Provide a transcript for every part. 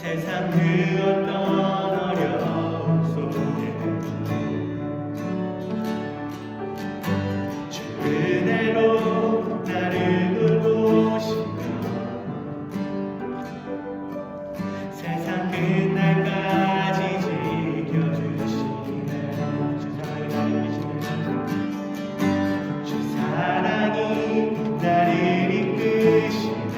세상 그 어떤 어려움 속에 주 은혜로 나를 돌보시며 세상 끝날까지 지켜주시네. 주 사랑이 나를 이끄시네.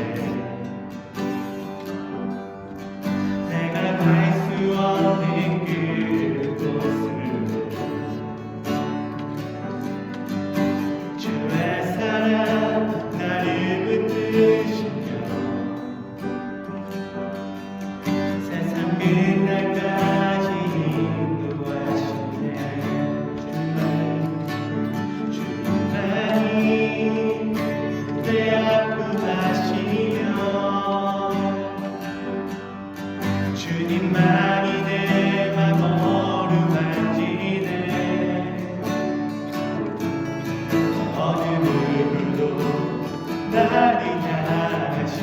주님만이 내 맘 어루만지네. 어느 누구도 나를 향하시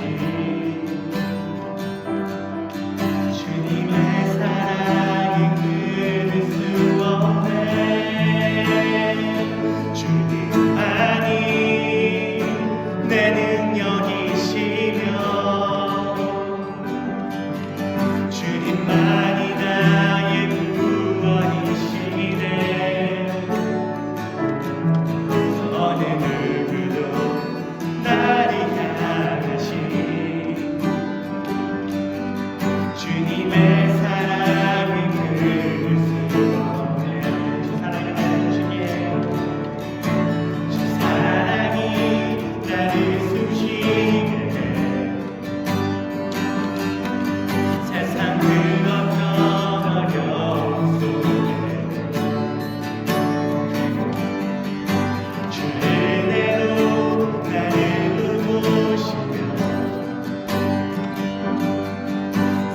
주님의 사랑이 끊을 수 없네. 주 사랑이 나를 주시기에 주 사랑이 나를 숨쉬게 세상 그 어떤 어려움 속에 주 은혜로 나를 돌보시며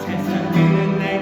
세상 끝날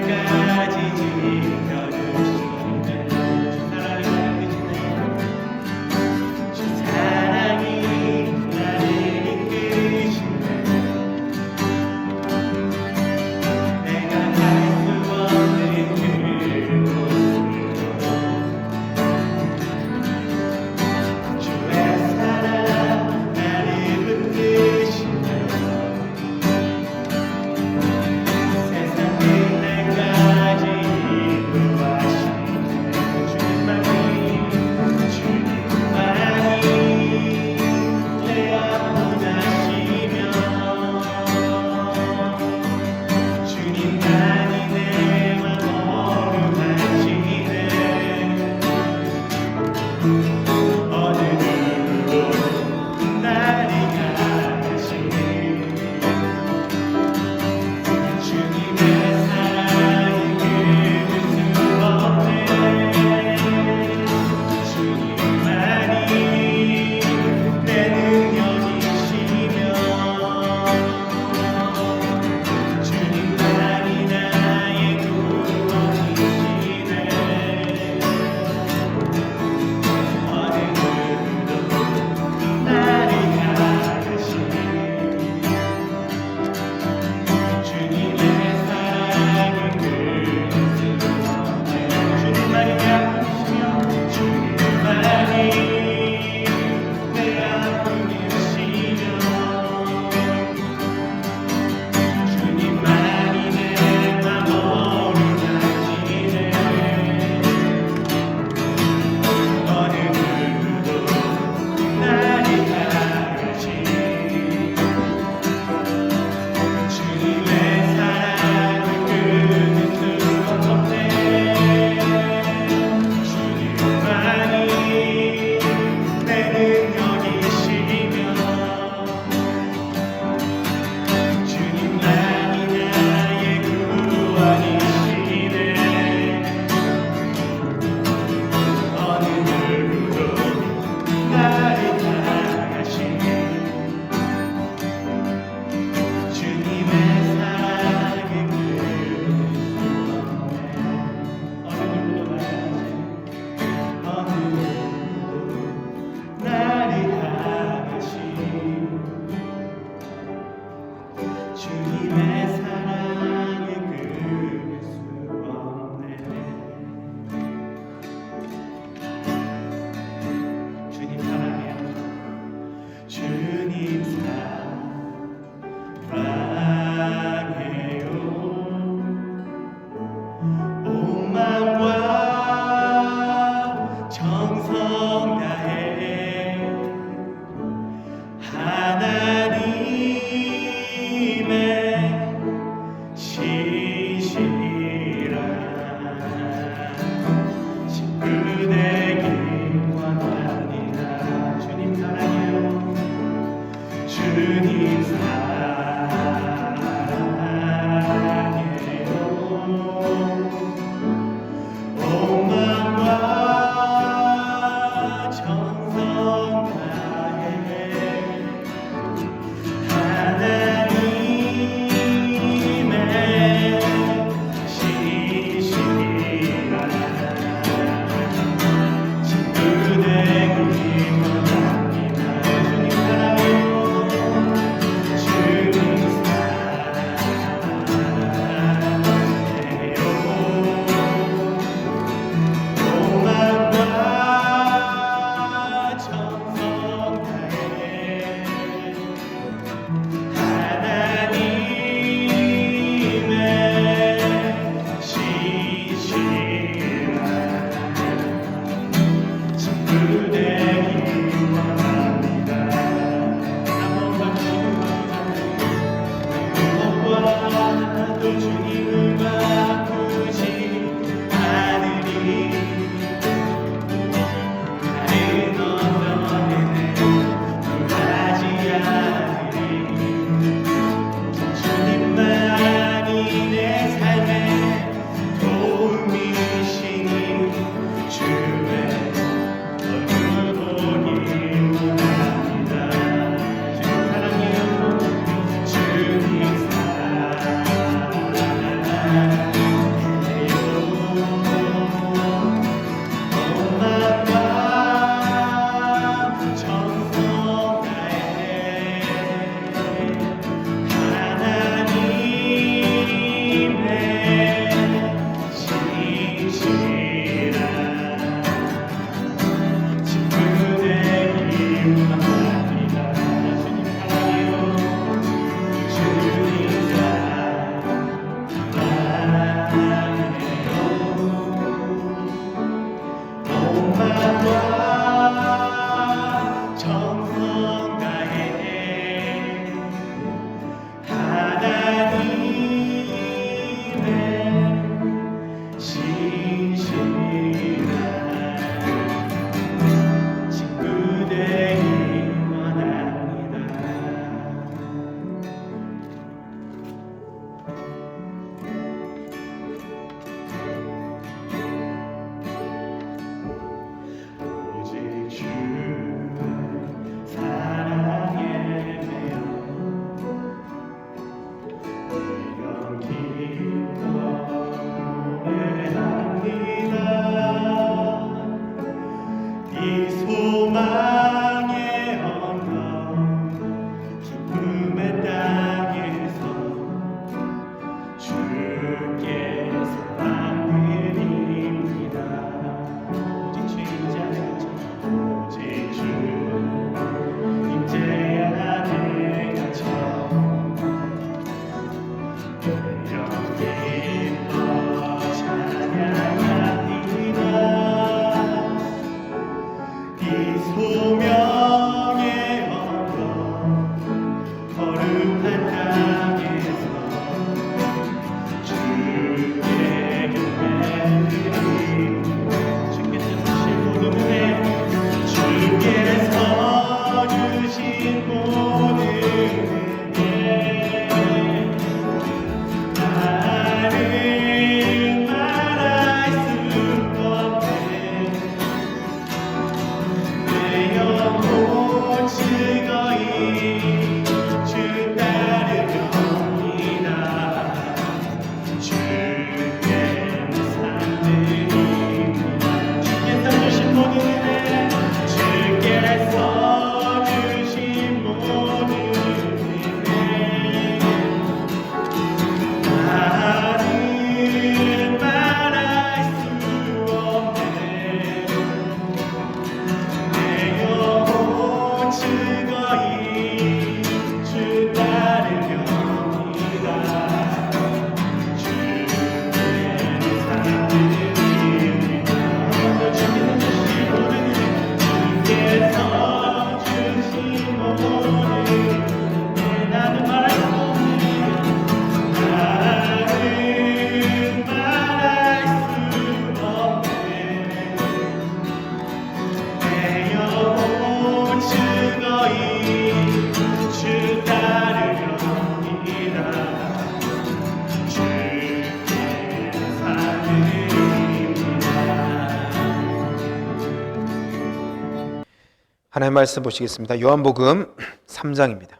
하나님 말씀 보시겠습니다. 요한복음 3장입니다.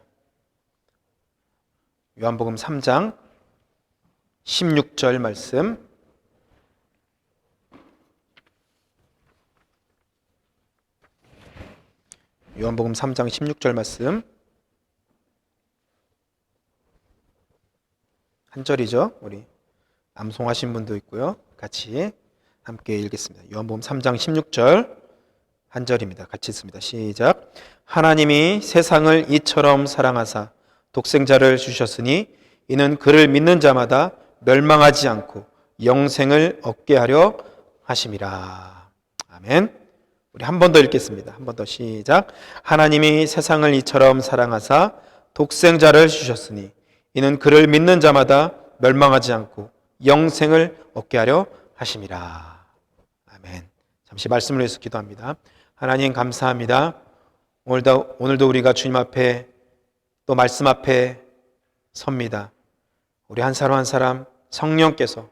요한복음 3장 16절 말씀. 요한복음 3장 16절 말씀. 한 절이죠. 우리 암송하신 분도 있고요. 같이 함께 읽겠습니다. 요한복음 3장 16절 한 절입니다. 같이 읽습니다. 시작. 하나님이 세상을 이처럼 사랑하사 독생자를 주셨으니 이는 그를 믿는 자마다 멸망하지 않고 영생을 얻게 하려 하심이라. 아멘. 우리 한 번 더 읽겠습니다. 한 번 더 시작. 하나님이 세상을 이처럼 사랑하사 독생자를 주셨으니 이는 그를 믿는 자마다 멸망하지 않고 영생을 얻게 하려 하심이라. 아멘. 잠시 말씀을 위해서 기도합니다. 하나님 감사합니다. 오늘도 우리가 주님 앞에 또 말씀 앞에 섭니다. 우리 한 사람 한 사람 성령께서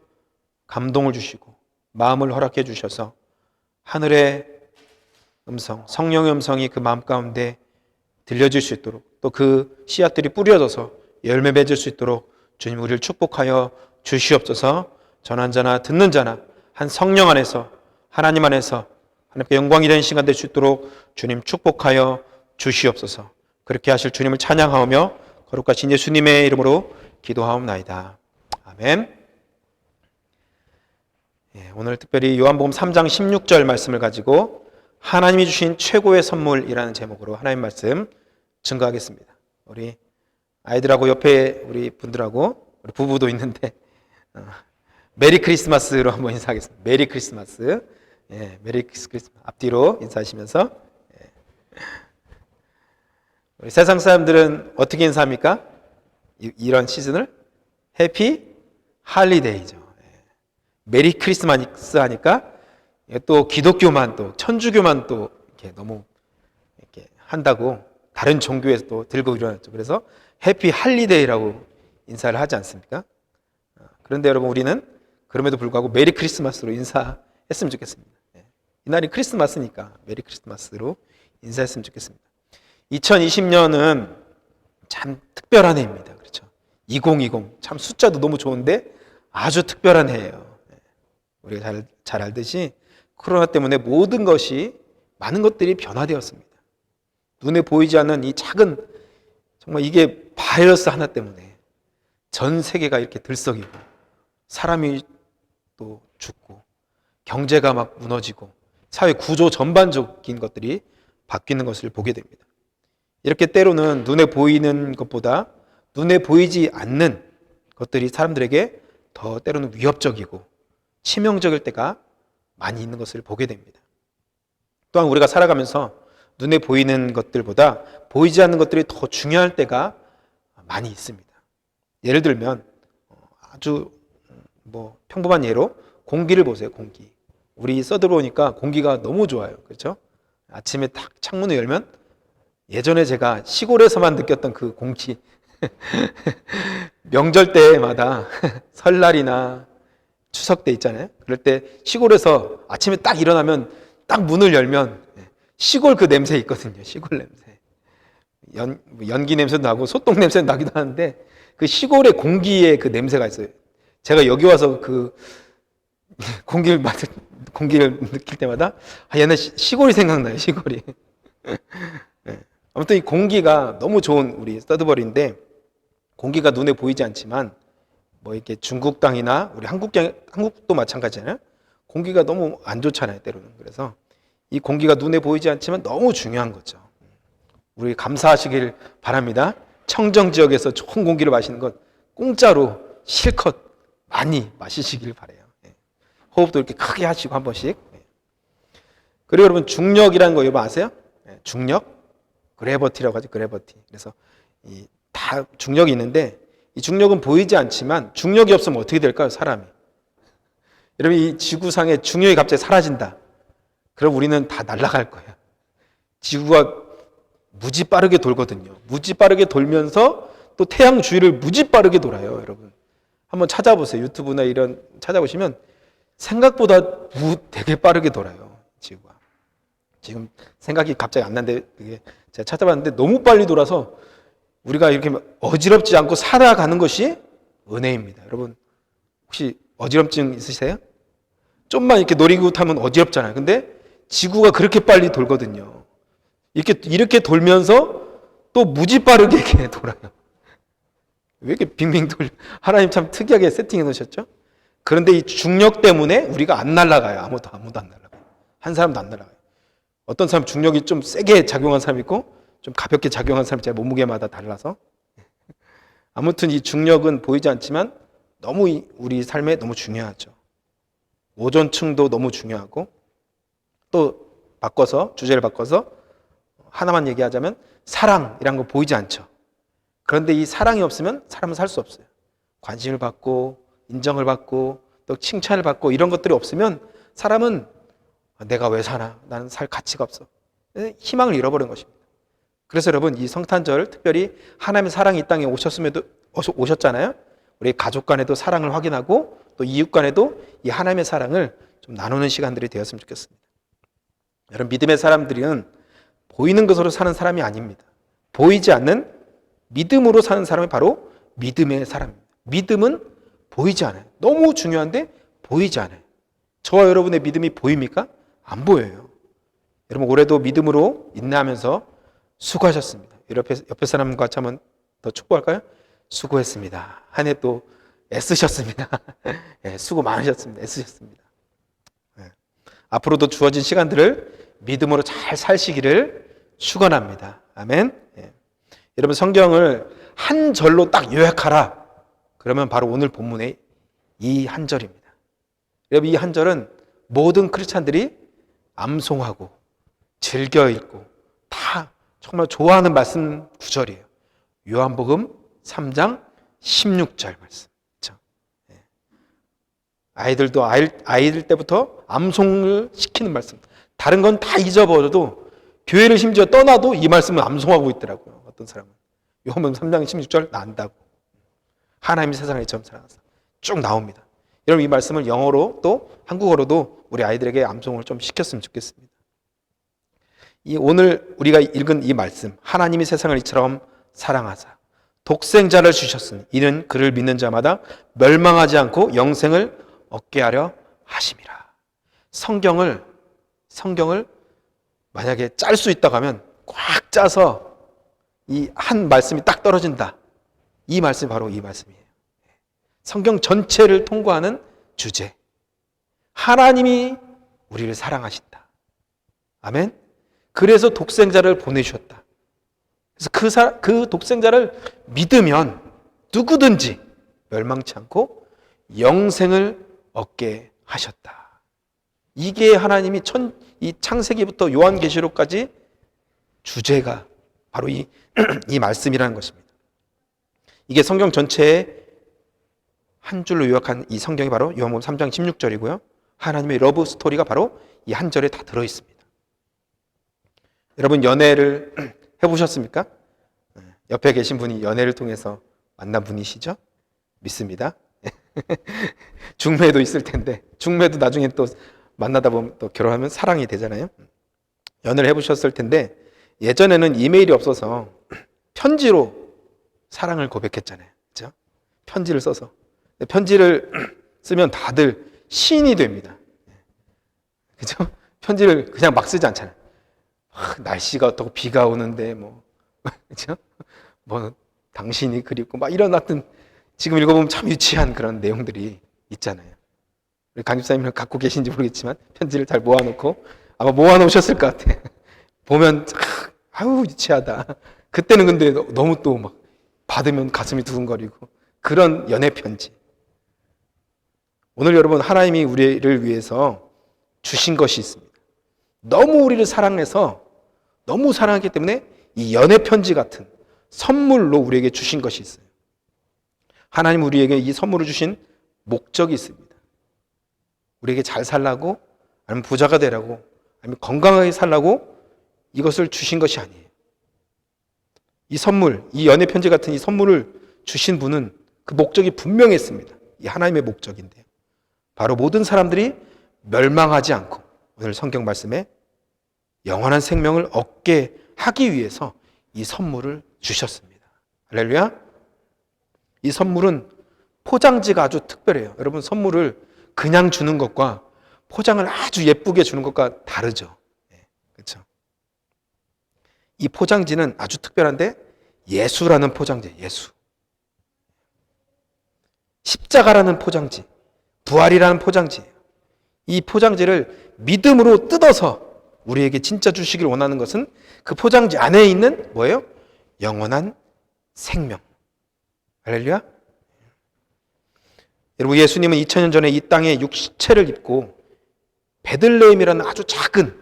감동을 주시고 마음을 허락해 주셔서 하늘의 음성, 성령의 음성이 그 마음 가운데 들려질 수 있도록 또 그 씨앗들이 뿌려져서 열매 맺을 수 있도록 주님 우리를 축복하여 주시옵소서. 전한 자나 듣는 자나 한 성령 안에서 하나님 안에서 하나님께 영광이 되는 시간 될 수 있도록 주님 축복하여 주시옵소서. 그렇게 하실 주님을 찬양하오며 거룩하신 예수님의 이름으로 기도하옵나이다. 아멘. 오늘 특별히 요한복음 3장 16절 말씀을 가지고 하나님이 주신 최고의 선물이라는 제목으로 하나님 말씀 증거하겠습니다. 우리 아이들하고 옆에 우리 분들하고 우리 부부도 있는데 메리 크리스마스로 한번 인사하겠습니다. 메리 크리스마스. 메리 크리스마스. 앞뒤로 인사하시면서 우리 세상 사람들은 어떻게 인사합니까? 이런 시즌을 해피 할리데이죠. 메리 크리스마스 하니까 또 기독교만 또 천주교만 또 이렇게 너무 이렇게 한다고 다른 종교에서 또 들고 일어났죠. 그래서 해피 할리데이라고 인사를 하지 않습니까? 그런데 여러분 우리는 그럼에도 불구하고 메리 크리스마스로 인사했으면 좋겠습니다. 이날이 크리스마스니까 메리 크리스마스로 인사했으면 좋겠습니다. 2020년은 참 특별한 해입니다. 그렇죠? 2020 참 숫자도 너무 좋은데 아주 특별한 해예요. 우리가 잘 알듯이 코로나 때문에 모든 것이 많은 것들이 변화되었습니다. 눈에 보이지 않는 이 작은 정말 이게 바이러스 하나 때문에 전 세계가 이렇게 들썩이고 사람이 또 죽고 경제가 막 무너지고 사회 구조 전반적인 것들이 바뀌는 것을 보게 됩니다. 이렇게 때로는 눈에 보이는 것보다 눈에 보이지 않는 것들이 사람들에게 더 때로는 위협적이고 치명적일 때가 많이 있는 것을 보게 됩니다. 또한 우리가 살아가면서 눈에 보이는 것들보다 보이지 않는 것들이 더 중요할 때가 많이 있습니다. 예를 들면 아주 평범한 예로 공기를 보세요. 공기. 우리 써들어오니까 공기가 너무 좋아요. 그렇죠? 아침에 딱 창문을 열면 예전에 제가 시골에서만 느꼈던 그 공기 명절 때마다 설날이나 추석 때 있잖아요. 그럴 때 시골에서 아침에 딱 일어나면 딱 문을 열면 시골 그 냄새 있거든요. 시골 냄새. 연기 냄새도 나고 소똥 냄새도 나기도 하는데 그 시골의 공기에 그 냄새가 있어요. 제가 여기 와서 그 공기를 느낄 때마다 옛날 시골이 생각나요. 시골이. 아무튼 이 공기가 너무 좋은 우리 서드버리인데 공기가 눈에 보이지 않지만 이렇게 중국 땅이나 우리 한국도 마찬가지잖아요. 공기가 너무 안 좋잖아요. 때로는. 그래서 이 공기가 눈에 보이지 않지만 너무 중요한 거죠. 우리 감사하시길 바랍니다. 청정 지역에서 좋은 공기를 마시는 것 공짜로 실컷 많이 마시시길 바라요. 호흡도 이렇게 크게 하시고 한 번씩. 그리고 여러분 중력이라는 거 여러분 아세요? 중력? 그래버티라고 하죠. 그래버티. 그래서 다 중력이 있는데 이 중력은 보이지 않지만 중력이 없으면 어떻게 될까요? 사람이. 여러분 이 지구상에 중력이 갑자기 사라진다. 그럼 우리는 다 날아갈 거예요. 지구가 무지 빠르게 돌거든요. 무지 빠르게 돌면서 또 태양 주위를 무지 빠르게 돌아요. 여러분 한번 찾아보세요. 유튜브나 이런 찾아보시면 생각보다 되게 빠르게 돌아요. 지구가. 지금 생각이 갑자기 안 나는데 그게 제가 찾아봤는데 너무 빨리 돌아서 우리가 이렇게 어지럽지 않고 살아가는 것이 은혜입니다. 여러분 혹시 어지럼증 있으세요? 좀만 이렇게 놀이기구 타면 어지럽잖아요. 근데 지구가 그렇게 빨리 돌거든요. 이렇게 돌면서 또 무지 빠르게 이렇게 돌아요. 왜 이렇게 빙빙 돌려? 하나님 참 특이하게 세팅해 놓으셨죠? 그런데 이 중력 때문에 우리가 안 날아가요. 아무도 안 날아가요. 한 사람도 안 날아가요. 어떤 사람 중력이 좀 세게 작용한 사람이 있고 좀 가볍게 작용한 사람이 제 몸무게마다 달라서 아무튼 이 중력은 보이지 않지만 너무 우리 삶에 너무 중요하죠. 오존층도 너무 중요하고 또 주제를 바꿔서 하나만 얘기하자면 사랑이란 거 보이지 않죠. 그런데 이 사랑이 없으면 사람은 살 수 없어요. 관심을 받고 인정을 받고 또 칭찬을 받고 이런 것들이 없으면 사람은 내가 왜 사나? 나는 살 가치가 없어. 희망을 잃어버린 것입니다. 그래서 여러분 이 성탄절 특별히 하나님의 사랑이 이 땅에 오셨잖아요. 우리 가족 간에도 사랑을 확인하고 또 이웃 간에도 이 하나님의 사랑을 좀 나누는 시간들이 되었으면 좋겠습니다. 여러분 믿음의 사람들은 보이는 것으로 사는 사람이 아닙니다. 보이지 않는 믿음으로 사는 사람이 바로 믿음의 사람입니다. 믿음은 보이지 않아요. 너무 중요한데 보이지 않아요. 저와 여러분의 믿음이 보입니까? 안 보여요. 여러분 올해도 믿음으로 인내하면서 수고하셨습니다. 옆에 사람과 같이 한번 더 축복할까요? 수고했습니다. 한 해 또 애쓰셨습니다. 네, 수고 많으셨습니다. 애쓰셨습니다. 네. 앞으로도 주어진 시간들을 믿음으로 잘 사시기를 축원합니다. 아멘. 네. 여러분 성경을 한 절로 딱 요약하라. 그러면 바로 오늘 본문의 이 한 절입니다. 여러분 이 한 절은 모든 크리스찬들이 암송하고 즐겨 읽고 다 정말 좋아하는 말씀 구절이에요. 요한복음 3장 16절 말씀. 그렇죠? 아이들도 아이들 때부터 암송을 시키는 말씀. 다른 건 다 잊어버려도 교회를 심지어 떠나도 이 말씀을 암송하고 있더라고요. 어떤 사람은. 요한복음 3장 16절 나 안다고. 하나님이 세상을 이처럼 사랑하사. 쭉 나옵니다. 여러분 이 말씀을 영어로 또 한국어로도 우리 아이들에게 암송을 좀 시켰으면 좋겠습니다. 오늘 우리가 읽은 이 말씀, 하나님이 세상을 이처럼 사랑하사 독생자를 주셨으니 이는 그를 믿는 자마다 멸망하지 않고 영생을 얻게 하려 하심이라. 성경을 만약에 짤 수 있다고 하면 꽉 짜서 이 한 말씀이 딱 떨어진다. 이 말씀이 바로 이 말씀이에요. 성경 전체를 통과하는 주제. 하나님이 우리를 사랑하신다. 아멘. 그래서 독생자를 보내주셨다. 그래서 그 독생자를 믿으면 누구든지 멸망치 않고 영생을 얻게 하셨다. 이게 하나님이 이 창세기부터 요한계시록까지 주제가 바로 이 말씀이라는 것입니다. 이게 성경 전체에 한 줄로 요약한 이 성경이 바로 요한복음 3장 16절이고요. 하나님의 러브 스토리가 바로 이 한 절에 다 들어있습니다. 여러분 연애를 해보셨습니까? 옆에 계신 분이 연애를 통해서 만난 분이시죠? 믿습니다. 중매도 있을 텐데 중매도 나중에 또 만나다 보면 또 결혼하면 사랑이 되잖아요. 연애를 해보셨을 텐데 예전에는 이메일이 없어서 편지로 사랑을 고백했잖아요. 그렇죠? 편지를 써서 편지를 쓰면 다들 시인이 됩니다. 그렇죠? 편지를 그냥 막 쓰지 않잖아요. 날씨가 어떻고 비가 오는데 그렇죠? 당신이 그립고 막 이런 어떤 지금 읽어보면 참 유치한 그런 내용들이 있잖아요. 우리 강집사님은 갖고 계신지 모르겠지만 편지를 잘 모아놓고 아마 모아놓으셨을 것 같아요. 보면 아우 유치하다. 그때는 근데 너무 또 막 받으면 가슴이 두근거리고 그런 연애 편지. 오늘 여러분 하나님이 우리를 위해서 주신 것이 있습니다. 너무 우리를 사랑해서 너무 사랑하기 때문에 이 연애 편지 같은 선물로 우리에게 주신 것이 있어요. 하나님 우리에게 이 선물을 주신 목적이 있습니다. 우리에게 잘 살라고 아니면 부자가 되라고 아니면 건강하게 살라고 이것을 주신 것이 아니에요. 이 선물, 이 연애 편지 같은 이 선물을 주신 분은 그 목적이 분명했습니다. 이 하나님의 목적인데요. 바로 모든 사람들이 멸망하지 않고 오늘 성경 말씀에 영원한 생명을 얻게 하기 위해서 이 선물을 주셨습니다. 할렐루야. 이 선물은 포장지가 아주 특별해요. 여러분, 선물을 그냥 주는 것과 포장을 아주 예쁘게 주는 것과 다르죠. 그렇죠? 이 포장지는 아주 특별한데 예수라는 포장지, 예수. 십자가라는 포장지, 부활이라는 포장지예요. 이 포장지를 믿음으로 뜯어서 우리에게 진짜 주시길 원하는 것은 그 포장지 안에 있는 뭐예요? 영원한 생명. 할렐루야. 여러분, 예수님은 2000년 전에 이 땅에 육체를 입고 베들레헴이라는 아주 작은,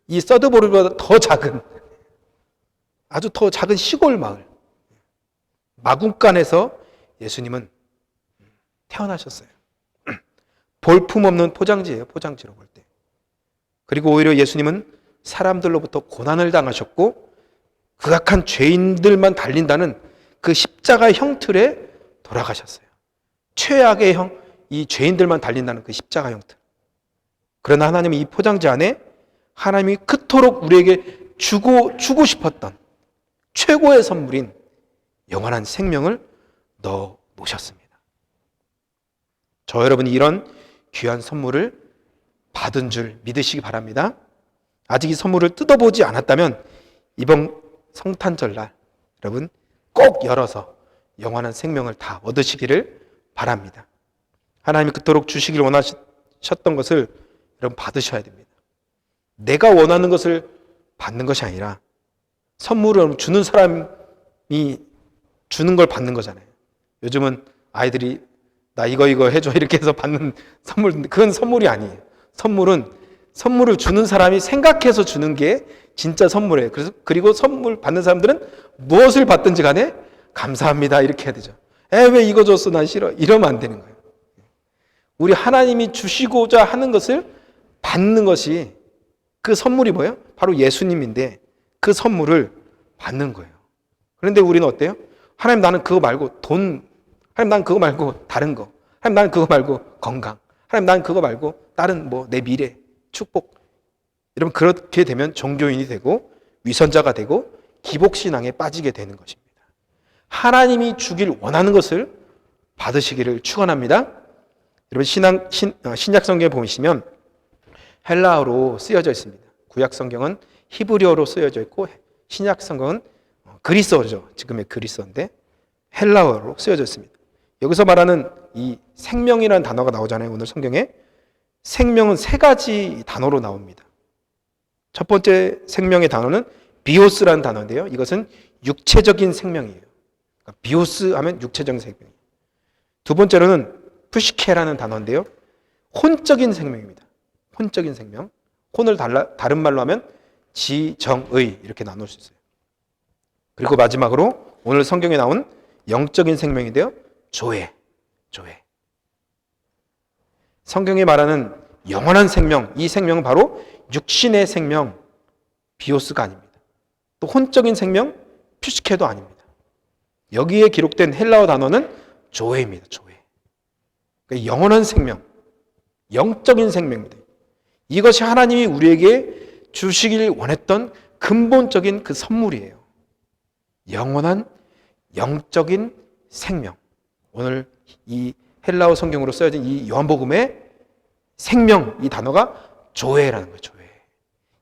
이 서드보르보다 더 작은, 아주 더 작은 시골 마을 마군간에서 예수님은 태어나셨어요. 볼품없는 포장지예요. 포장지로 볼 때. 그리고 오히려 예수님은 사람들로부터 고난을 당하셨고 극악한 죄인들만 달린다는 그 십자가의 형틀에 돌아가셨어요. 최악의 이 죄인들만 달린다는 그 십자가 형틀. 그러나 하나님은 이 포장지 안에 하나님이 그토록 우리에게 주고 싶었던 최고의 선물인 영원한 생명을 넣어 놓으셨습니다. 저 여러분이 이런 귀한 선물을 받은 줄 믿으시기 바랍니다. 아직 이 선물을 뜯어보지 않았다면 이번 성탄절날 여러분 꼭 열어서 영원한 생명을 다 얻으시기를 바랍니다. 하나님이 그토록 주시길 원하셨던 것을 여러분 받으셔야 됩니다. 내가 원하는 것을 받는 것이 아니라 선물을 주는 사람이 주는 걸 받는 거잖아요. 요즘은 아이들이 나 이거 해줘 이렇게 해서 받는 선물, 그건 선물이 아니에요. 선물을 주는 사람이 생각해서 주는 게 진짜 선물이에요. 그리고 선물 받는 사람들은 무엇을 받든지 간에 감사합니다 이렇게 해야 되죠. 왜 이거 줬어 난 싫어 이러면 안 되는 거예요. 우리 하나님이 주시고자 하는 것을 받는 것이, 그 선물이 뭐예요? 바로 예수님인데 그 선물을 받는 거예요. 그런데 우리는 어때요? 하나님 나는 그거 말고 돈, 하나님 나는 그거 말고 다른 거, 하나님 나는 그거 말고 건강, 하나님 나는 그거 말고 다른 내 미래, 축복. 여러분 그렇게 되면 종교인이 되고 위선자가 되고 기복신앙에 빠지게 되는 것입니다. 하나님이 주길 원하는 것을 받으시기를 축원합니다. 여러분 신약 성경에 보시면 헬라어로 쓰여져 있습니다. 구약 성경은 히브리어로 쓰여져 있고 신약 성경은 그리스어죠. 지금의 그리스어인데 헬라어로 쓰여져 있습니다. 여기서 말하는 이 생명이라는 단어가 나오잖아요. 오늘 성경에 생명은 세 가지 단어로 나옵니다. 첫 번째 생명의 단어는 비오스라는 단어인데요. 이것은 육체적인 생명이에요. 그러니까 비오스 하면 육체적인 생명이에요. 두 번째로는 푸시케라는 단어인데요. 혼적인 생명입니다. 혼적인 생명. 혼을 다른 말로 하면 지정의 이렇게 나눌 수 있어요. 그리고 마지막으로 오늘 성경에 나온 영적인 생명인데요. 조회. 성경이 말하는 영원한 생명, 이 생명은 바로 육신의 생명, 비오스가 아닙니다. 또 혼적인 생명, 퓨시케도 아닙니다. 여기에 기록된 헬라어 단어는 조회입니다. 조회. 그러니까 영원한 생명, 영적인 생명입니다. 이것이 하나님이 우리에게 주시길 원했던 근본적인 그 선물이에요. 영원한 영적인 생명. 오늘 이 헬라어 성경으로 쓰여진 이 요한복음의 생명, 이 단어가 조회라는 거예요. 조회.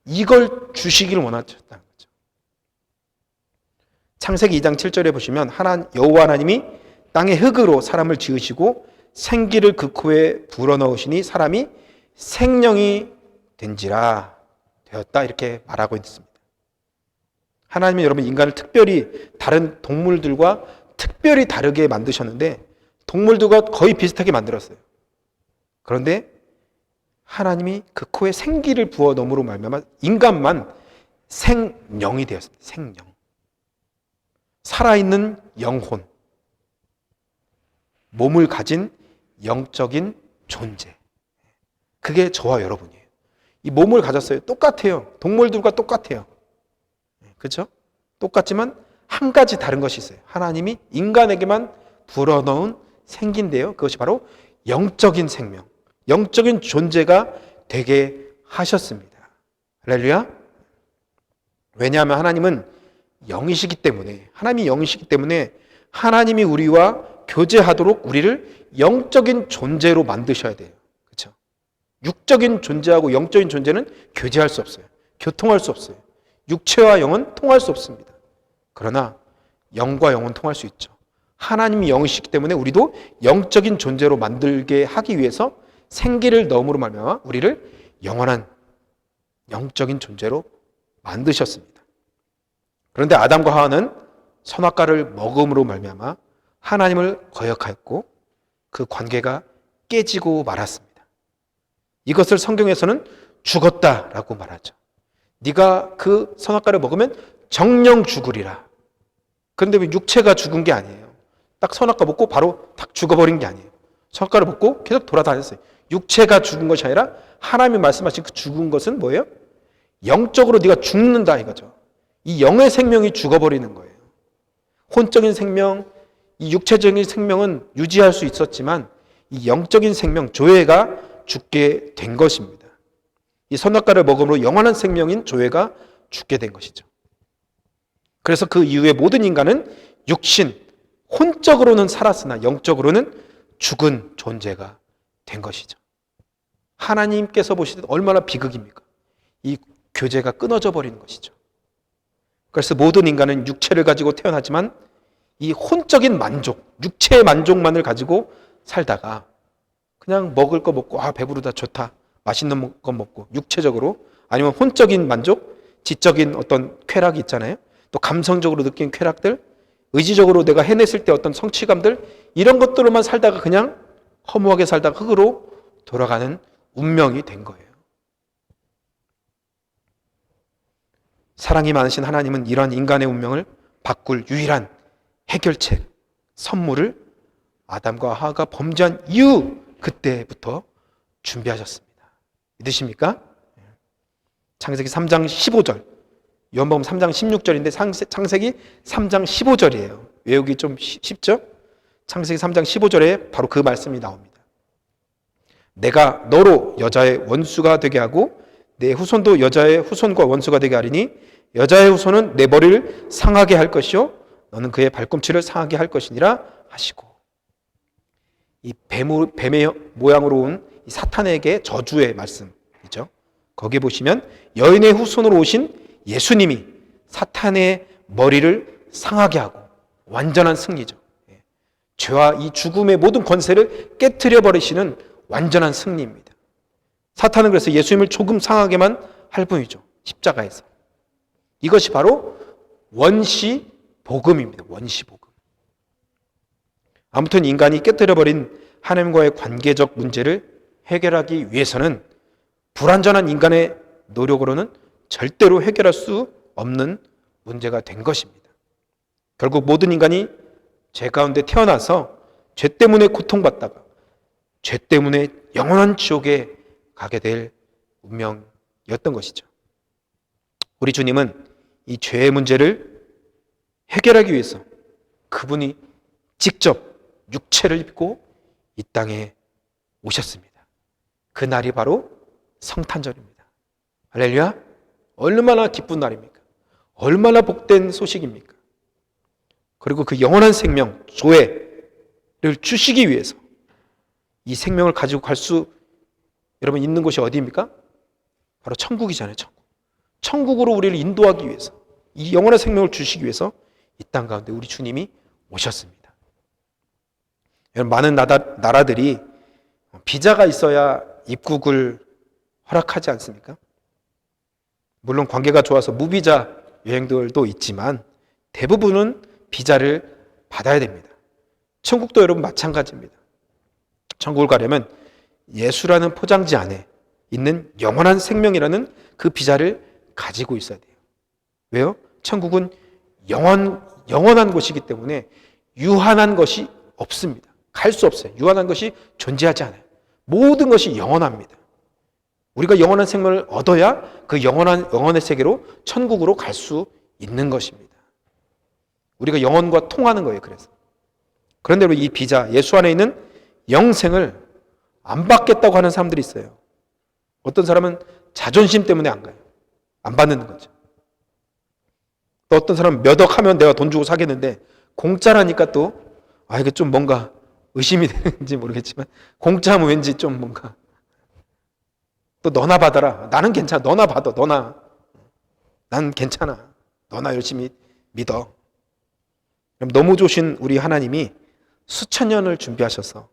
이걸 주시길 원하셨다는 거죠. 창세기 2장 7절에 보시면 여호와 하나님이 땅의 흙으로 사람을 지으시고 생기를 그 코에 불어넣으시니 사람이 생명이 된지라 되었다 이렇게 말하고 있습니다. 하나님이 여러분 인간을 특별히 다른 동물들과 특별히 다르게 만드셨는데 동물들과 거의 비슷하게 만들었어요. 그런데 하나님이 그 코에 생기를 부어 넣음으로 말미암아 인간만 생령이 되었습니다. 생령. 살아있는 영혼. 몸을 가진 영적인 존재. 그게 저와 여러분이에요. 이 몸을 가졌어요. 똑같아요. 동물들과 똑같아요. 그렇죠? 똑같지만 한 가지 다른 것이 있어요. 하나님이 인간에게만 불어넣은 생기인데요. 그것이 바로 영적인 생명, 영적인 존재가 되게 하셨습니다. 할렐루야. 왜냐하면 하나님은 영이시기 때문에, 하나님이 영이시기 때문에 하나님이 우리와 교제하도록 우리를 영적인 존재로 만드셔야 돼요. 그렇죠? 육적인 존재하고 영적인 존재는 교제할 수 없어요. 교통할 수 없어요. 육체와 영은 통할 수 없습니다. 그러나 영과 영은 통할 수 있죠. 하나님이 영이시기 때문에 우리도 영적인 존재로 만들게 하기 위해서 생기를 넣음으로 말미암아 우리를 영원한 영적인 존재로 만드셨습니다. 그런데 아담과 하와는 선악과를 먹음으로 말미암아 하나님을 거역하였고 그 관계가 깨지고 말았습니다. 이것을 성경에서는 죽었다라고 말하죠. 네가 그 선악과를 먹으면 정령 죽으리라. 그런데 왜 육체가 죽은 게 아니에요. 딱 선악과 먹고 바로 딱 죽어버린 게 아니에요. 선악과를 먹고 계속 돌아다녔어요. 육체가 죽은 것이 아니라 하나님이 말씀하신 그 죽은 것은 뭐예요? 영적으로 네가 죽는다 이거죠. 이 영의 생명이 죽어버리는 거예요. 혼적인 생명, 이 육체적인 생명은 유지할 수 있었지만 이 영적인 생명, 조회가 죽게 된 것입니다. 이 선악과를 먹음으로 영원한 생명인 조회가 죽게 된 것이죠. 그래서 그 이후에 모든 인간은 육신, 혼적으로는 살았으나 영적으로는 죽은 존재가 된 것이죠. 하나님께서 보실 때 얼마나 비극입니까? 이 교제가 끊어져 버리는 것이죠. 그래서 모든 인간은 육체를 가지고 태어나지만 이 혼적인 만족, 육체의 만족만을 가지고 살다가 그냥 먹을 거 먹고 배부르다 좋다 맛있는 거 먹고 육체적으로 아니면 혼적인 만족, 지적인 어떤 쾌락이 있잖아요. 또 감성적으로 느낀 쾌락들, 의지적으로 내가 해냈을 때 어떤 성취감들 이런 것들로만 살다가 그냥 허무하게 살다가 흙으로 돌아가는 운명이 된 거예요. 사랑이 많으신 하나님은 이러한 인간의 운명을 바꿀 유일한 해결책, 선물을 아담과 하와가 범죄한 이후 그때부터 준비하셨습니다. 믿으십니까? 창세기 3장 15절, 요한복음 3장 16절인데 창세기 3장 15절이에요. 외우기 좀 쉽죠? 창세기 3장 15절에 바로 그 말씀이 나옵니다. 내가 너로 여자의 원수가 되게 하고 내 후손도 여자의 후손과 원수가 되게 하리니 여자의 후손은 내 머리를 상하게 할 것이요 너는 그의 발꿈치를 상하게 할 것이니라 하시고, 이 뱀의 모양으로 온 이 사탄에게 저주의 말씀이죠. 거기에 보시면 여인의 후손으로 오신 예수님이 사탄의 머리를 상하게 하고 완전한 승리죠. 죄와 이 죽음의 모든 권세를 깨트려 버리시는 완전한 승리입니다. 사탄은 그래서 예수님을 조금 상하게만 할 뿐이죠. 십자가에서. 이것이 바로 원시 복음입니다. 원시 복음. 아무튼 인간이 깨뜨려 버린 하나님과의 관계적 문제를 해결하기 위해서는 불완전한 인간의 노력으로는 절대로 해결할 수 없는 문제가 된 것입니다. 결국 모든 인간이 죄 가운데 태어나서 죄 때문에 고통받다가 죄 때문에 영원한 지옥에 가게 될 운명이었던 것이죠. 우리 주님은 이 죄의 문제를 해결하기 위해서 그분이 직접 육체를 입고 이 땅에 오셨습니다. 그 날이 바로 성탄절입니다. 할렐루야! 얼마나 기쁜 날입니까? 얼마나 복된 소식입니까? 그리고 그 영원한 생명, 조회를 주시기 위해서 이 생명을 가지고 갈 수 여러분 있는 곳이 어디입니까? 바로 천국이잖아요. 천국. 천국으로 우리를 인도하기 위해서 이 영원한 생명을 주시기 위해서 이 땅 가운데 우리 주님이 오셨습니다. 여러분 많은 나라들이 비자가 있어야 입국을 허락하지 않습니까? 물론 관계가 좋아서 무비자 여행들도 있지만 대부분은 비자를 받아야 됩니다. 천국도 여러분 마찬가지입니다. 천국을 가려면 예수라는 포장지 안에 있는 영원한 생명이라는 그 비자를 가지고 있어야 돼요. 왜요? 천국은 영원한 곳이기 때문에 유한한 것이 없습니다. 갈 수 없어요. 유한한 것이 존재하지 않아요. 모든 것이 영원합니다. 우리가 영원한 생명을 얻어야 그 영원의 세계로 천국으로 갈 수 있는 것입니다. 우리가 영혼과 통하는 거예요. 그런데 이 비자, 예수 안에 있는 영생을 안 받겠다고 하는 사람들이 있어요. 어떤 사람은 자존심 때문에 안 가요. 안 받는 거죠. 또 어떤 사람은 몇 억 하면 내가 돈 주고 사겠는데 공짜라니까 또 이게 좀 뭔가 의심이 되는지 모르겠지만 공짜하면 왠지 좀 뭔가 또 너나 받아라. 나는 괜찮아. 너나 받아. 난 괜찮아. 너나 열심히 믿어. 그럼 너무 좋으신 우리 하나님이 수천 년을 준비하셔서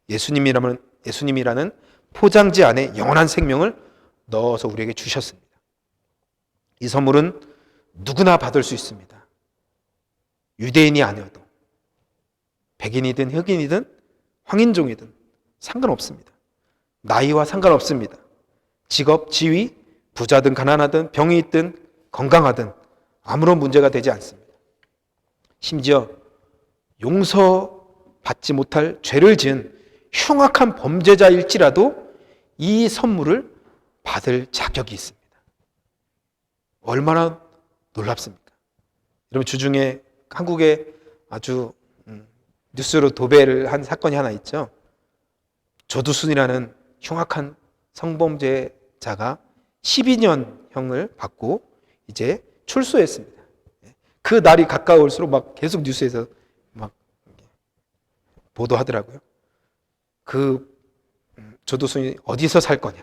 예수님이라는 포장지 안에 영원한 생명을 넣어서 우리에게 주셨습니다. 이 선물은 누구나 받을 수 있습니다. 유대인이 아니어도 백인이든 흑인이든 황인종이든 상관없습니다. 나이와 상관없습니다. 직업, 지위, 부자든 가난하든 병이 있든 건강하든 아무런 문제가 되지 않습니다. 심지어 용서받지 못할 죄를 지은 흉악한 범죄자일지라도 이 선물을 받을 자격이 있습니다. 얼마나 놀랍습니까? 여러분, 주중에 한국에 아주 뉴스로 도배를 한 사건이 하나 있죠. 조두순이라는 흉악한 성범죄자가 12년형을 받고 이제 출소했습니다. 그 날이 가까울수록 막 계속 뉴스에서 막 보도하더라고요. 그 조두순이 어디서 살 거냐.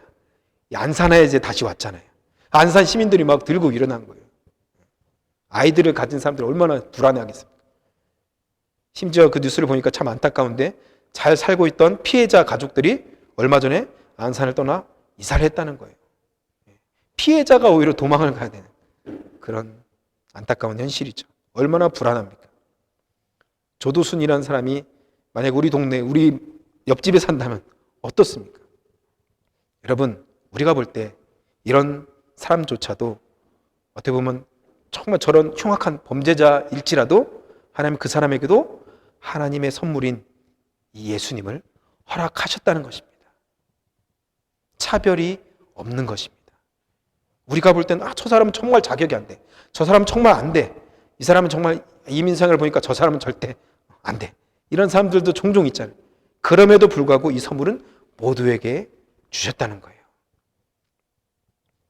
안산에 이제 다시 왔잖아요. 안산 시민들이 막 들고 일어난 거예요. 아이들을 가진 사람들이 얼마나 불안해하겠습니까? 심지어 그 뉴스를 보니까 참 안타까운데 잘 살고 있던 피해자 가족들이 얼마 전에 안산을 떠나 이사를 했다는 거예요. 피해자가 오히려 도망을 가야 되는 그런 안타까운 현실이죠. 얼마나 불안합니까? 조두순이라는 사람이 만약 우리 동네, 우리 옆집에 산다면 어떻습니까? 여러분, 우리가 볼 때 이런 사람조차도 어떻게 보면 정말 저런 흉악한 범죄자일지라도 하나님 그 사람에게도 하나님의 선물인 이 예수님을 허락하셨다는 것입니다. 차별이 없는 것입니다. 우리가 볼 때는 저 사람은 정말 자격이 안 돼. 저 사람은 정말 안 돼. 이 사람은 정말 이민생을 보니까 저 사람은 절대 안 돼. 이런 사람들도 종종 있잖아요. 그럼에도 불구하고 이 선물은 모두에게 주셨다는 거예요.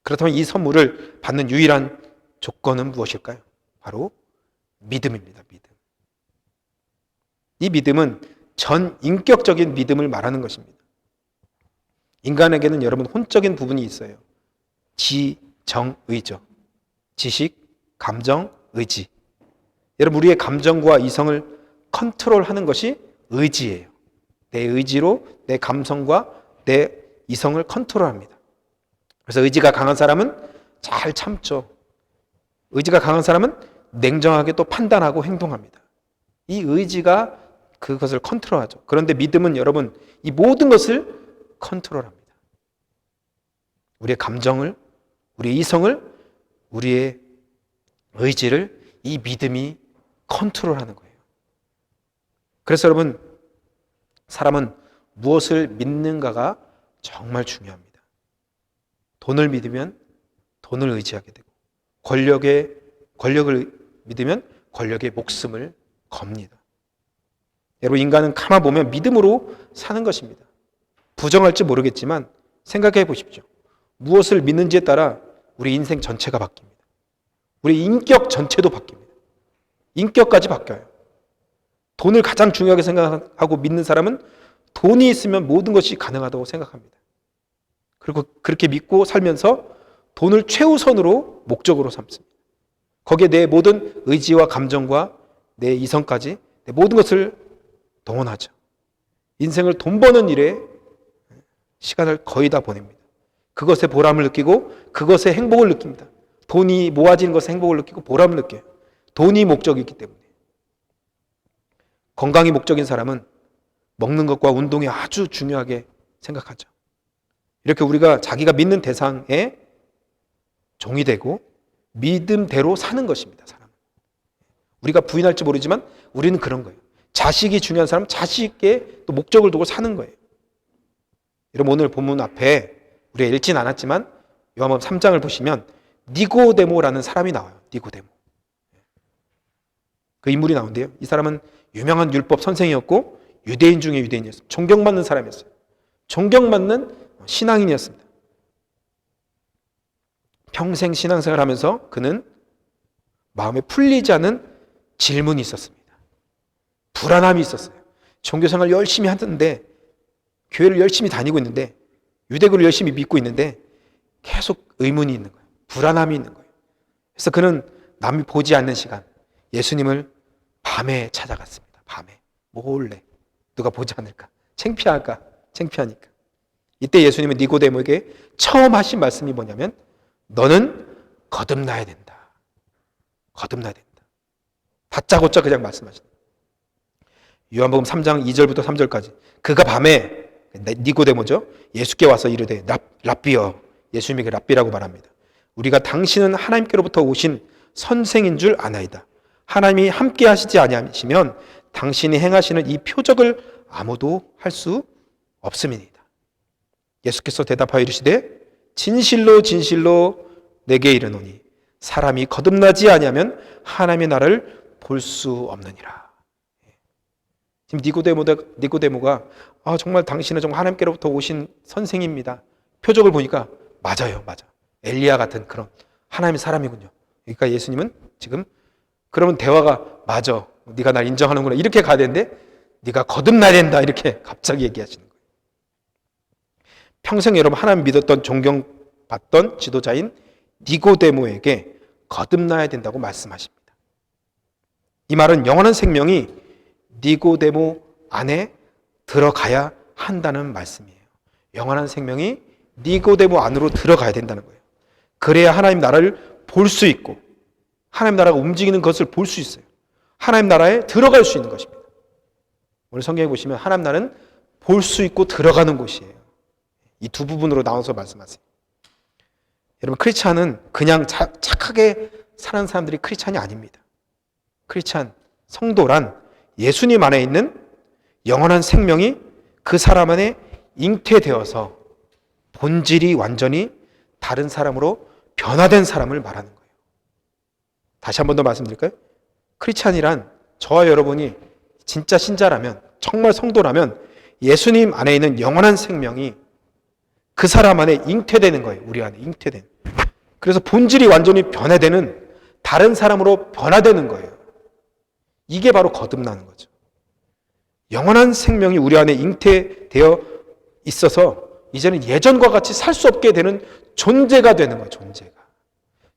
그렇다면 이 선물을 받는 유일한 조건은 무엇일까요? 바로 믿음입니다. 믿음. 이 믿음은 전 인격적인 믿음을 말하는 것입니다. 인간에게는 여러분 혼적인 부분이 있어요. 지, 정, 의죠. 지식, 감정, 의지. 여러분, 우리의 감정과 이성을 컨트롤하는 것이 의지예요. 내 의지로 내 감성과 내 이성을 컨트롤합니다. 그래서 의지가 강한 사람은 잘 참죠. 의지가 강한 사람은 냉정하게 또 판단하고 행동합니다. 이 의지가 그것을 컨트롤하죠. 그런데 믿음은 여러분 이 모든 것을 컨트롤합니다. 우리의 감정을, 우리의 이성을, 우리의 의지를 이 믿음이 컨트롤하는 거예요. 그래서 여러분, 사람은 무엇을 믿는가가 정말 중요합니다. 돈을 믿으면 돈을 의지하게 되고, 권력을 믿으면 권력의 목숨을 겁니다. 여러분, 인간은 가만 보면 믿음으로 사는 것입니다. 부정할지 모르겠지만 생각해 보십시오. 무엇을 믿는지에 따라 우리 인생 전체가 바뀝니다. 우리 인격 전체도 바뀝니다. 인격까지 바뀌어요. 돈을 가장 중요하게 생각하고 믿는 사람은 돈이 있으면 모든 것이 가능하다고 생각합니다. 그리고 그렇게 믿고 살면서 돈을 최우선으로 목적으로 삼습니다. 거기에 내 모든 의지와 감정과 내 이성까지 내 모든 것을 동원하죠. 인생을 돈 버는 일에 시간을 거의 다 보냅니다. 그것에 보람을 느끼고 그것에 행복을 느낍니다. 돈이 모아지는 것에 행복을 느끼고 보람을 느껴요. 돈이 목적이기 때문에. 건강이 목적인 사람은 먹는 것과 운동이 아주 중요하게 생각하죠. 이렇게 우리가 자기가 믿는 대상에 종이 되고 믿음대로 사는 것입니다. 사람은. 우리가 부인할지 모르지만 우리는 그런 거예요. 자식이 중요한 사람은 자식의 또 목적을 두고 사는 거예요. 여러분, 오늘 본문 앞에 우리가 읽진 않았지만 요한복음 3장을 보시면 니고데모라는 사람이 나와요. 니고데모. 그 인물이 나오는데요. 이 사람은 유명한 율법 선생이었고 유대인 중에 유대인이었습니다. 존경받는 사람이었어요. 존경받는 신앙인이었습니다. 평생 신앙생활을 하면서 그는 마음에 풀리지 않는 질문이 있었습니다. 불안함이 있었어요. 종교생활 열심히 하는데, 교회를 열심히 다니고 있는데, 유대교를 열심히 믿고 있는데 계속 의문이 있는 거예요. 불안함이 있는 거예요. 그래서 그는 남이 보지 않는 시간 예수님을 밤에 찾아갔습니다. 밤에 몰래, 누가 보지 않을까, 창피하니까. 이때 예수님은 니고데모에게 처음 하신 말씀이 뭐냐면, 너는 거듭나야 된다. 거듭나야 된다. 다짜고짜 그냥 말씀하신다. 요한복음 3장 2절부터 3절까지. 그가 밤에, 니고데모죠, 예수께 와서 이르되 랍비여, 예수님에게 랍비라고 말합니다. 우리가 당신은 하나님께로부터 오신 선생인 줄 아나이다. 하나님이 함께 하시지 아니하시면 당신이 행하시는 이 표적을 아무도 할 수 없음이니이다. 예수께서 대답하여 이르시되 진실로 진실로 내게 이르노니 사람이 거듭나지 아니하면 하나님의 나라를 볼 수 없느니라. 지금 니고데모가 정말 당신은 정말 하나님께로부터 오신 선생입니다. 표적을 보니까 맞아요. 엘리야 같은 그런 하나님의 사람이군요. 그러니까 예수님은 지금, 그러면 대화가, 맞아, 네가 날 인정하는구나, 이렇게 가야 되는데 네가 거듭나야 된다, 이렇게 갑자기 얘기하시는 거예요. 평생 여러분 하나님 믿었던, 존경받던 지도자인 니고데모에게 거듭나야 된다고 말씀하십니다. 이 말은 영원한 생명이 니고데모 안에 들어가야 한다는 말씀이에요. 영원한 생명이 니고데모 안으로 들어가야 된다는 거예요. 그래야 하나님 나라를 볼 수 있고 하나님 나라가 움직이는 것을 볼 수 있어요. 하나님 나라에 들어갈 수 있는 것입니다. 오늘 성경에 보시면 하나님 나라는 볼 수 있고 들어가는 곳이에요. 이 두 부분으로 나눠서 말씀하세요. 여러분, 크리스찬은 그냥 착하게 사는 사람들이 크리스찬이 아닙니다. 크리스찬, 성도란 예수님 안에 있는 영원한 생명이 그 사람 안에 잉태되어서 본질이 완전히 다른 사람으로 변화된 사람을 말하는 거예요. 다시 한 번 더 말씀드릴까요? 크리스찬이란 저와 여러분이 진짜 신자라면, 정말 성도라면 예수님 안에 있는 영원한 생명이 그 사람 안에 잉태되는 거예요. 우리 안에 잉태된. 그래서 본질이 완전히 변화되는, 다른 사람으로 변화되는 거예요. 이게 바로 거듭나는 거죠. 영원한 생명이 우리 안에 잉태되어 있어서 이제는 예전과 같이 살 수 없게 되는 존재가 되는 거예요.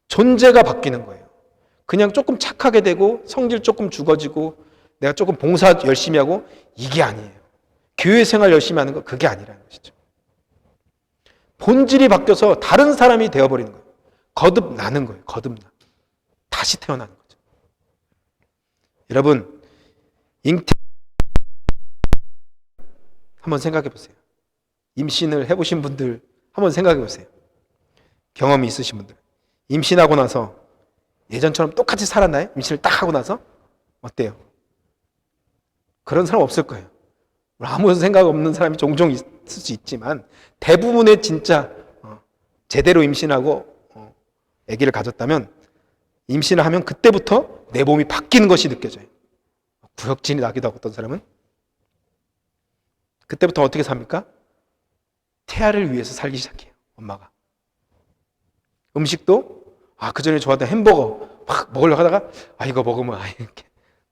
존재가 바뀌는 거예요. 그냥 조금 착하게 되고 성질 조금 죽어지고 내가 조금 봉사 열심히 하고, 이게 아니에요. 교회 생활 열심히 하는 거, 그게 아니라는 것이죠. 본질이 바뀌어서 다른 사람이 되어버리는 거예요. 거듭나는 거예요. 거듭나. 다시 태어나는 거죠. 여러분, 한번 생각해 보세요. 임신을 해보신 분들 한번 생각해 보세요. 경험이 있으신 분들. 임신하고 나서 예전처럼 똑같이 살았나요? 임신을 딱 하고 나서? 어때요? 그런 사람 없을 거예요. 아무 생각 없는 사람이 종종 있을 수 있지만 대부분의 진짜 제대로 임신하고 아기를 가졌다면, 임신을 하면 그때부터 내 몸이 바뀌는 것이 느껴져요. 구역진이 나기도 하고, 어떤 사람은 그때부터 어떻게 삽니까? 태아를 위해서 살기 시작해요. 엄마가. 음식도 그전에 좋아하던 햄버거 막 먹으려고 하다가 이거 먹으면 이렇게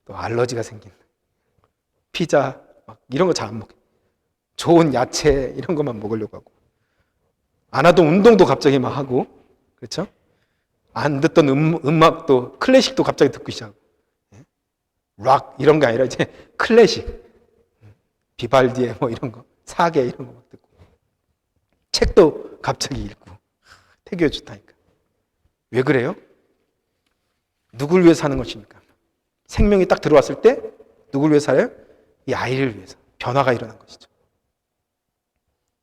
또 알러지가 생긴다. 피자 막 이런 거 잘 안 먹어요. 좋은 야채 이런 것만 먹으려고 하고, 안 하던 운동도 갑자기 막 하고, 그렇죠? 안 듣던 음악도, 클래식도 갑자기 듣기 시작하고, 락 이런 게 아니라 이제 클래식, 비발디의 뭐 이런 거, 사계 이런 거 막 듣고, 책도 갑자기 읽고. 태교해 좋다니까. 왜 그래요? 누굴 위해서 사는 것입니까? 생명이 딱 들어왔을 때 누굴 위해서 살아요? 이 아이를 위해서. 변화가 일어난 것이죠.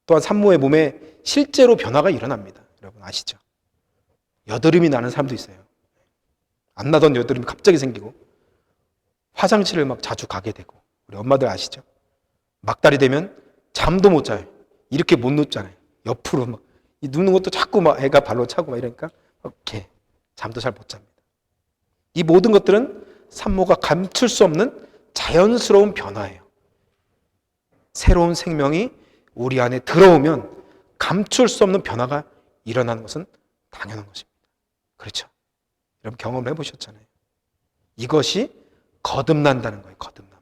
또한 산모의 몸에 실제로 변화가 일어납니다. 여러분 아시죠? 여드름이 나는 사람도 있어요. 안 나던 여드름이 갑자기 생기고, 화장실을 막 자주 가게 되고. 우리 엄마들 아시죠? 막달이 되면 잠도 못 자요. 이렇게 못 눕잖아요. 옆으로 막 눕는 것도 자꾸 막 애가 발로 차고 막 이러니까 이렇게 잠도 잘 못 잡니다. 이 모든 것들은 산모가 감출 수 없는 자연스러운 변화예요. 새로운 생명이 우리 안에 들어오면 감출 수 없는 변화가 일어나는 것은 당연한 것입니다. 그렇죠? 여러분 경험을 해보셨잖아요. 이것이 거듭난다는 거예요. 거듭남.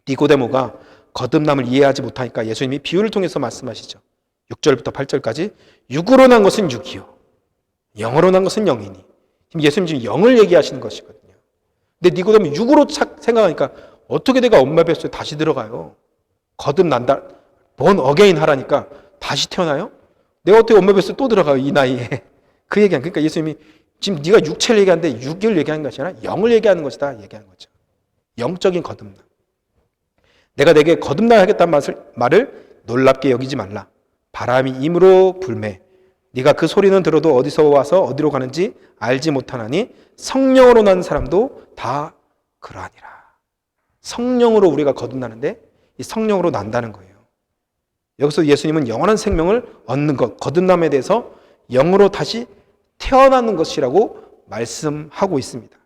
니고데모가 거듭남을 이해하지 못하니까 예수님이 비유를 통해서 말씀하시죠. 6절부터 8절까지 육으로 난 것은 육이요, 영으로 난 것은 영이니. 지금 예수님 지금 영을 얘기하시는 것이거든요. 근데 니고데모 육으로 생각하니까 어떻게 내가 엄마 뱃속에 다시 들어가요? 거듭난다, born again 하라니까 다시 태어나요? 내가 어떻게 엄마 뱃속에 또 들어가요? 이 나이에. 그 얘기한, 그러니까 예수님이 지금 네가 육체를 얘기하는데 육을 얘기하는 것이 아니라 영을 얘기하는 것이다 얘기하는 거죠. 영적인 거듭남. 내가 내게 거듭나야 하겠다는 말을 놀랍게 여기지 말라. 바람이 임으로 불매 네가 그 소리는 들어도 어디서 와서 어디로 가는지 알지 못하나니 성령으로 난 사람도 다 그러하니라. 성령으로 우리가 거듭나는데 이 성령으로 난다는 거예요. 여기서 예수님은 영원한 생명을 얻는 것, 거듭남에 대해서 영으로 다시 태어나는 것이라고 말씀하고 있습니다.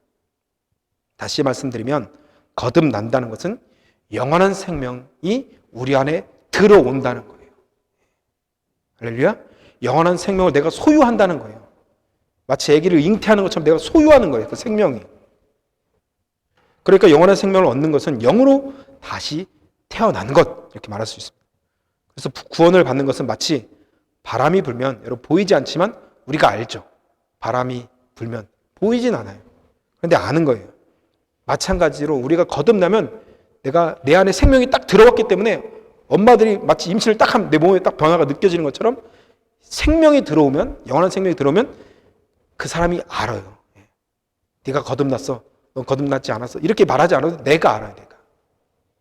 다시 말씀드리면 거듭난다는 것은 영원한 생명이 우리 안에 들어온다는 거예요. 할렐루야. 영원한 생명을 내가 소유한다는 거예요. 마치 아기를 잉태하는 것처럼 내가 소유하는 거예요. 그 생명이. 그러니까 영원한 생명을 얻는 것은 영으로 다시 태어난 것, 이렇게 말할 수 있습니다. 그래서 구원을 받는 것은 마치 바람이 불면, 여러분 보이지 않지만 우리가 알죠. 바람이 불면 보이진 않아요. 그런데 아는 거예요. 마찬가지로 우리가 거듭나면 내가 내 안에 생명이 딱 들어왔기 때문에 엄마들이 마치 임신을 딱 하면 내 몸에 딱 변화가 느껴지는 것처럼 생명이 들어오면, 영원한 생명이 들어오면 그 사람이 알아요. 네가 거듭났어, 넌 거듭났지 않았어, 이렇게 말하지 않아도 내가 알아요. 내가.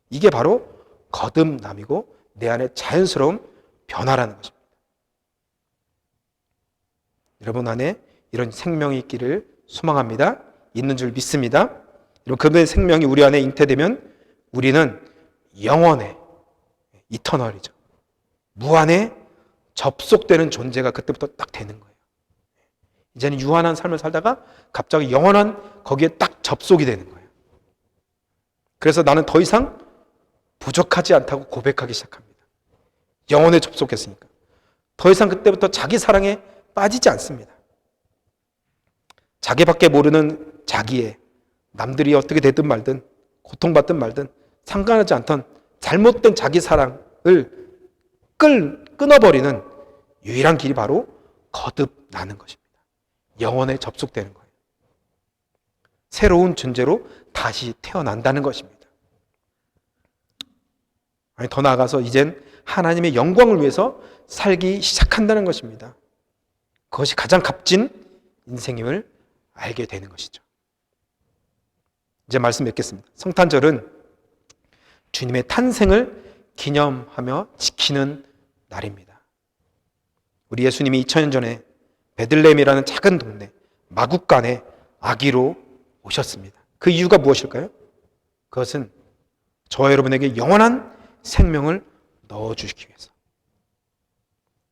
이게 바로 거듭남이고 내 안에 자연스러운 변화라는 것입니다. 여러분 안에 이런 생명이 있기를 소망합니다. 있는 줄 믿습니다. 여러분, 그분의 생명이 우리 안에 잉태되면 우리는 영원에, 이터널이죠, 무한에 접속되는 존재가 그때부터 딱 되는 거예요. 이제는 유한한 삶을 살다가 갑자기 영원한 거기에 딱 접속이 되는 거예요. 그래서 나는 더 이상 부족하지 않다고 고백하기 시작합니다. 영원에 접속했으니까. 더 이상 그때부터 자기 사랑에 빠지지 않습니다. 자기밖에 모르는 자기의, 남들이 어떻게 되든 말든 고통받든 말든 상관하지 않던 잘못된 자기 사랑을 끊어버리는 유일한 길이 바로 거듭나는 것입니다. 영원에 접속되는 거예요. 새로운 존재로 다시 태어난다는 것입니다. 아니, 더 나아가서 이젠 하나님의 영광을 위해서 살기 시작한다는 것입니다. 그것이 가장 값진 인생임을 알게 되는 것이죠. 이제 말씀 맺겠습니다. 성탄절은 주님의 탄생을 기념하며 지키는 날입니다. 우리 예수님이 2000년 전에 베들레헴이라는 작은 동네 마국간에 아기로 오셨습니다. 그 이유가 무엇일까요? 그것은 저와 여러분에게 영원한 생명을 넣어주시기 위해서.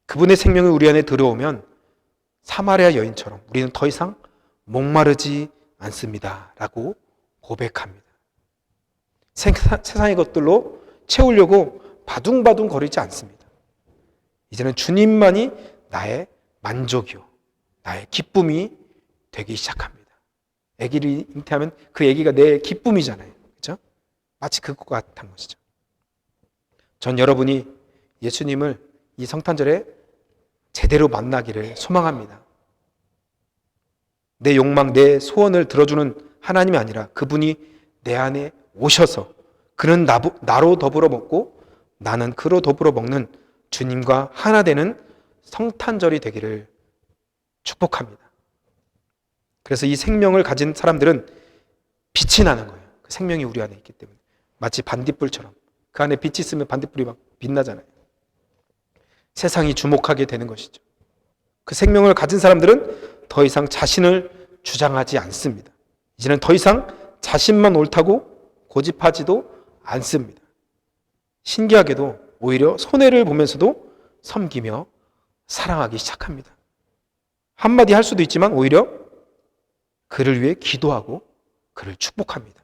그분의 생명이 우리 안에 들어오면 사마리아 여인처럼 우리는 더 이상 목마르지 않습니다 라고 고백합니다. 세상의 것들로 채우려고 바둥바둥 거리지 않습니다. 이제는 주님만이 나의 만족이요, 나의 기쁨이 되기 시작합니다. 아기를 잉태하면 그 아기가 내 기쁨이잖아요. 그렇죠? 마치 그것과 같은 것이죠. 전 여러분이 예수님을 이 성탄절에 제대로 만나기를 소망합니다. 내 욕망, 내 소원을 들어주는 하나님이 아니라 그분이 내 안에 오셔서 그는 나로 더불어 먹고 나는 그로 더불어 먹는 주님과 하나 되는 성탄절이 되기를 축복합니다. 그래서 이 생명을 가진 사람들은 빛이 나는 거예요. 그 생명이 우리 안에 있기 때문에. 마치 반딧불처럼 그 안에 빛이 있으면 반딧불이 막 빛나잖아요. 세상이 주목하게 되는 것이죠. 그 생명을 가진 사람들은 더 이상 자신을 주장하지 않습니다. 이제는 더 이상 자신만 옳다고 고집하지도 않습니다. 신기하게도 오히려 손해를 보면서도 섬기며 사랑하기 시작합니다. 한마디 할 수도 있지만 오히려 그를 위해 기도하고 그를 축복합니다.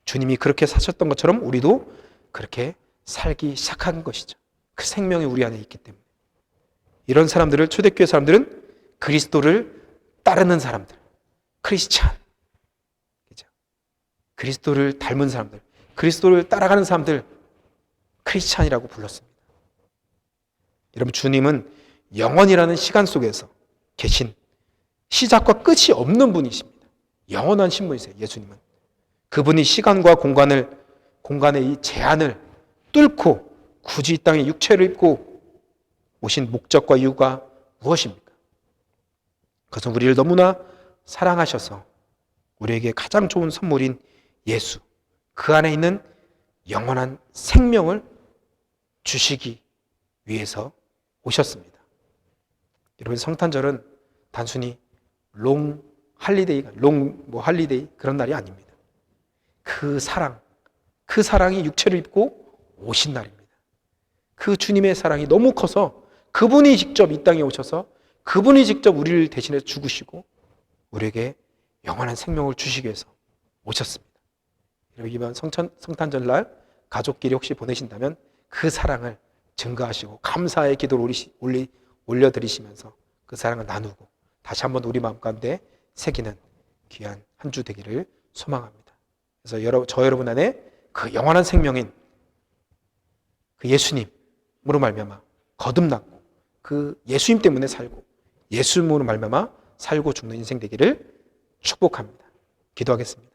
주님이 그렇게 사셨던 것처럼 우리도 그렇게 살기 시작한 것이죠. 그 생명이 우리 안에 있기 때문에. 이런 사람들을, 초대교회 사람들은 그리스도를 따르는 사람들, 크리스찬, 그죠? 그리스도를 닮은 사람들, 그리스도를 따라가는 사람들 크리스찬이라고 불렀습니다. 여러분, 주님은 영원이라는 시간 속에서 계신 시작과 끝이 없는 분이십니다. 영원한 신분이세요. 예수님은 그분이 시간과 공간의 이 제한을 뚫고 굳이 이 땅에 육체를 입고 오신 목적과 이유가 무엇입니까? 그것은 우리를 너무나 사랑하셔서 우리에게 가장 좋은 선물인 예수, 그 안에 있는 영원한 생명을 주시기 위해서 오셨습니다. 여러분, 성탄절은 단순히 롱 할리데이 그런 날이 아닙니다. 그 사랑이 육체를 입고 오신 날입니다. 그 주님의 사랑이 너무 커서 그분이 직접 이 땅에 오셔서 그분이 직접 우리를 대신해 죽으시고 우리에게 영원한 생명을 주시기 위해서 오셨습니다. 여러분, 이번 성탄절날 가족끼리 혹시 보내신다면 그 사랑을 증거하시고 감사의 기도를 올려드리시면서 그 사랑을 나누고 다시 한번 우리 마음 가운데 새기는 귀한 한 주 되기를 소망합니다. 그래서 저 여러분 안에 그 영원한 생명인 그 예수님으로 말미암아 거듭났고 그 예수님 때문에 살고 예수님으로 말미암아 살고 죽는 인생 되기를 축복합니다. 기도하겠습니다.